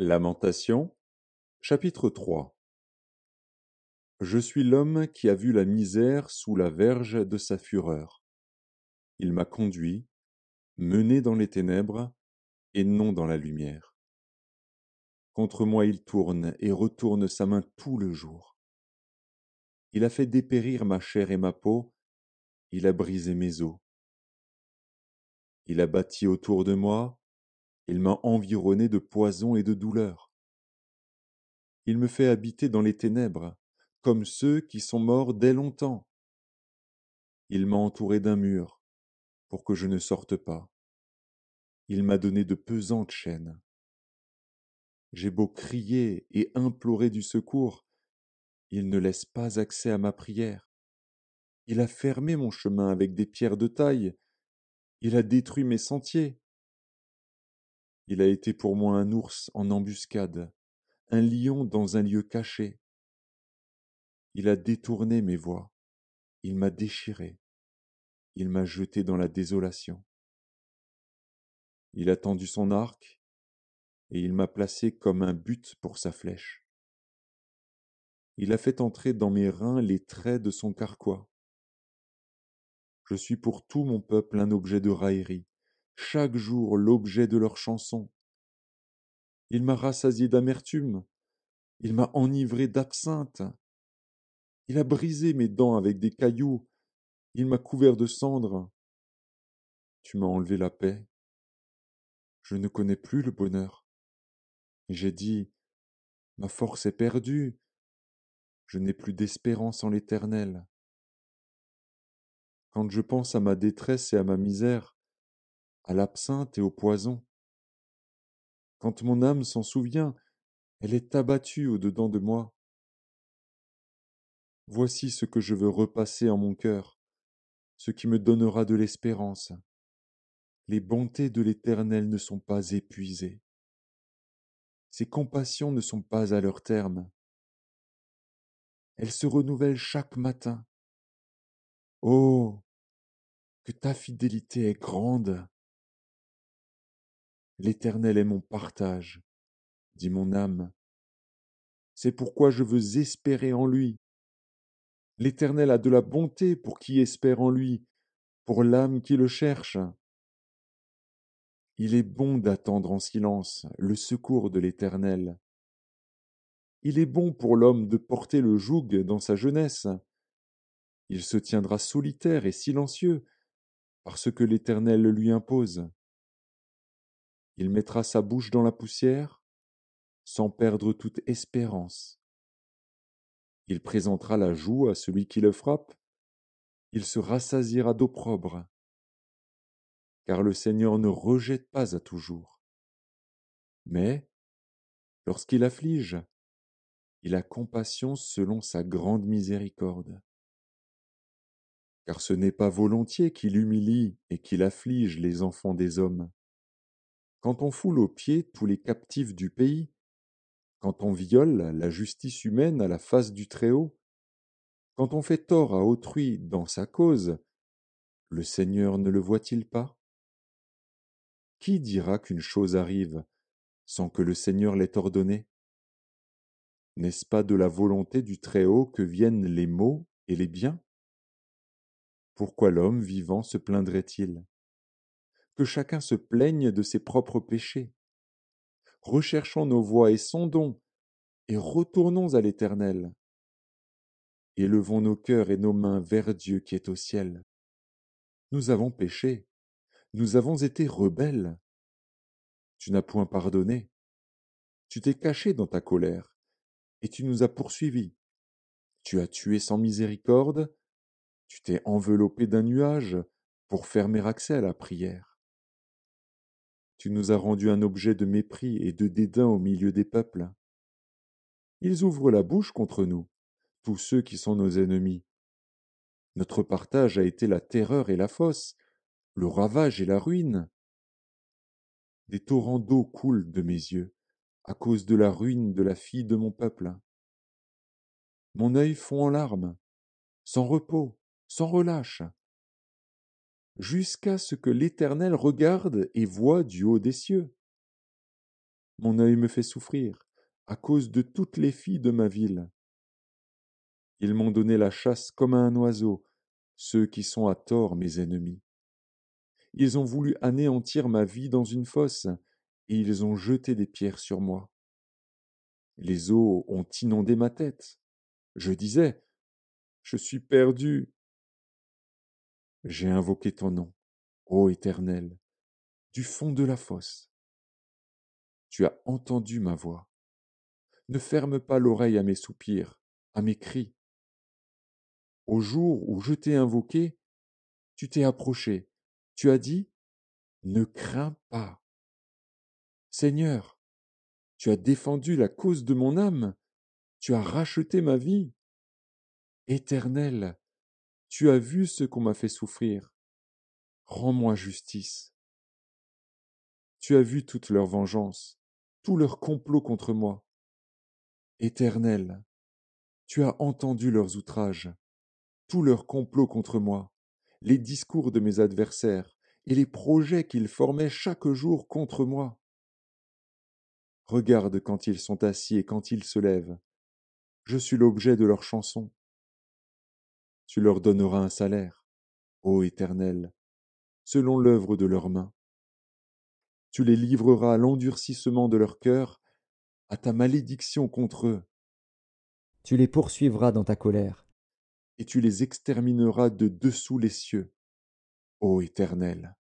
Lamentations, chapitre 3. Je suis l'homme qui a vu la misère sous la verge de sa fureur. Il m'a conduit, mené dans les ténèbres, et non dans la lumière. Contre moi il tourne et retourne sa main tout le jour. Il a fait dépérir ma chair et ma peau, il a brisé mes os. Il a bâti autour de moi, il m'a environné de poison et de douleur. Il me fait habiter dans les ténèbres, comme ceux qui sont morts dès longtemps. Il m'a entouré d'un mur, pour que je ne sorte pas. Il m'a donné de pesantes chaînes. J'ai beau crier et implorer du secours, il ne laisse pas accès à ma prière. Il a fermé mon chemin avec des pierres de taille. Il a détruit mes sentiers. Il a été pour moi un ours en embuscade, un lion dans un lieu caché. Il a détourné mes voies. Il m'a déchiré. Il m'a jeté dans la désolation. Il a tendu son arc et il m'a placé comme un but pour sa flèche. Il a fait entrer dans mes reins les traits de son carquois. Je suis pour tout mon peuple un objet de raillerie, chaque jour l'objet de leurs chansons. Il m'a rassasié d'amertume, il m'a enivré d'absinthe. Il a brisé mes dents avec des cailloux, il m'a couvert de cendres. Tu m'as enlevé la paix. Je ne connais plus le bonheur. Et j'ai dit, ma force est perdue, je n'ai plus d'espérance en l'Éternel. Quand je pense à ma détresse et à ma misère, à l'absinthe et au poison, quand mon âme s'en souvient, elle est abattue au-dedans de moi. Voici ce que je veux repasser en mon cœur, ce qui me donnera de l'espérance. Les bontés de l'Éternel ne sont pas épuisées. Ses compassions ne sont pas à leur terme. Elles se renouvellent chaque matin. Oh, que ta fidélité est grande. L'Éternel est mon partage, dit mon âme. C'est pourquoi je veux espérer en lui. L'Éternel a de la bonté pour qui espère en lui, pour l'âme qui le cherche. Il est bon d'attendre en silence le secours de l'Éternel. Il est bon pour l'homme de porter le joug dans sa jeunesse. Il se tiendra solitaire et silencieux, parce que l'Éternel le lui impose. Il mettra sa bouche dans la poussière, sans perdre toute espérance. Il présentera la joue à celui qui le frappe, il se rassasiera d'opprobre, car le Seigneur ne rejette pas à toujours. Mais, lorsqu'il afflige, il a compassion selon sa grande miséricorde. Car ce n'est pas volontiers qu'il humilie et qu'il afflige les enfants des hommes. Quand on foule aux pieds tous les captifs du pays, quand on viole la justice humaine à la face du Très-Haut, quand on fait tort à autrui dans sa cause, le Seigneur ne le voit-il pas? Qui dira qu'une chose arrive sans que le Seigneur l'ait ordonnée? N'est-ce pas de la volonté du Très-Haut que viennent les maux et les biens? Pourquoi l'homme vivant se plaindrait-il? Que chacun se plaigne de ses propres péchés. Recherchons nos voies et sondons, et retournons à l'Éternel. Élevons nos cœurs et nos mains vers Dieu qui est au ciel. Nous avons péché, nous avons été rebelles. Tu n'as point pardonné. Tu t'es caché dans ta colère, et tu nous as poursuivis. Tu as tué sans miséricorde, tu t'es enveloppé d'un nuage pour fermer accès à la prière. Tu nous as rendu un objet de mépris et de dédain au milieu des peuples. Ils ouvrent la bouche contre nous, tous ceux qui sont nos ennemis. Notre partage a été la terreur et la fosse, le ravage et la ruine. Des torrents d'eau coulent de mes yeux, à cause de la ruine de la fille de mon peuple. Mon œil fond en larmes, sans repos, sans relâche, jusqu'à ce que l'Éternel regarde et voie du haut des cieux. Mon œil me fait souffrir, à cause de toutes les filles de ma ville. Ils m'ont donné la chasse comme à un oiseau, ceux qui sont à tort mes ennemis. Ils ont voulu anéantir ma vie dans une fosse, et ils ont jeté des pierres sur moi. Les eaux ont inondé ma tête. Je disais, je suis perdu. J'ai invoqué ton nom, ô Éternel, du fond de la fosse. Tu as entendu ma voix. Ne ferme pas l'oreille à mes soupirs, à mes cris. Au jour où je t'ai invoqué, tu t'es approché. Tu as dit, ne crains pas. Seigneur, tu as défendu la cause de mon âme. Tu as racheté ma vie. Éternel, tu as vu ce qu'on m'a fait souffrir. Rends-moi justice. Tu as vu toute leur vengeance, tout leur complot contre moi. Éternel, tu as entendu leurs outrages, tout leur complot contre moi, les discours de mes adversaires et les projets qu'ils formaient chaque jour contre moi. Regarde quand ils sont assis et quand ils se lèvent. Je suis l'objet de leurs chansons. Tu leur donneras un salaire, ô Éternel, selon l'œuvre de leurs mains. Tu les livreras à l'endurcissement de leur cœur, à ta malédiction contre eux, Tu les poursuivras dans ta colère. et tu les extermineras de dessous les cieux, ô Éternel.